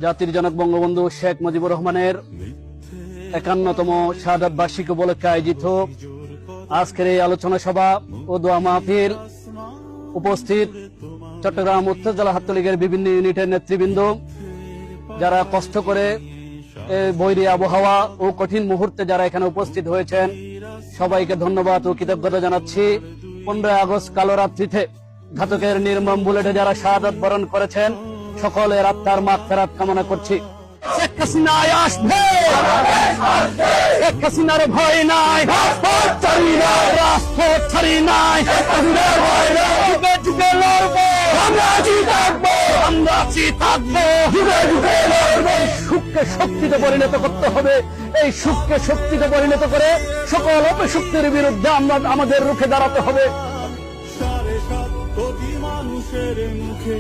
জাতির জনক বঙ্গবন্ধু শেখ মুজিবুর রহমানের ৫১তম শাহাদাত বার্ষিকী উপলক্ষে আয়োজিত আজকের এই আলোচনা সভা ও দোয়া মাহফিল উপস্থিত চট্টগ্রাম উত্তর জেলা ছাত্রলীগের বিভিন্ন ইউনিটের নেতৃবৃন্দ, যারা কষ্ট করে বৈরী আবহাওয়া ও কঠিন মুহূর্তে যারা এখানে উপস্থিত হয়েছেন, সবাইকে ধন্যবাদ ও কৃতজ্ঞতা জানাচ্ছি। 15 আগস্ট কালো রাত্রিতে ঘাতকের নির্মম বুলেটে যারা শাহাদাত বরণ করেছেন, সকলের আত্মার মাগফিরাত কামনা করছি। শেখ হাসিনা আসবে, শেখ হাসিনার ভয় নাই, রাজপথ ছাড়ি নাই, যুগে যুগে লড়বো, আমরা থাকবো, যুগে যুগে লড়বো। সুখকে শক্তিতে পরিণত করতে হবে, এই সুখকে শক্তিতে পরিণত করে সকল অপশক্তির বিরুদ্ধে আমরা আমাদের রুখে দাঁড়াতে হবে। 7.5 কোটি মানুষের মুখে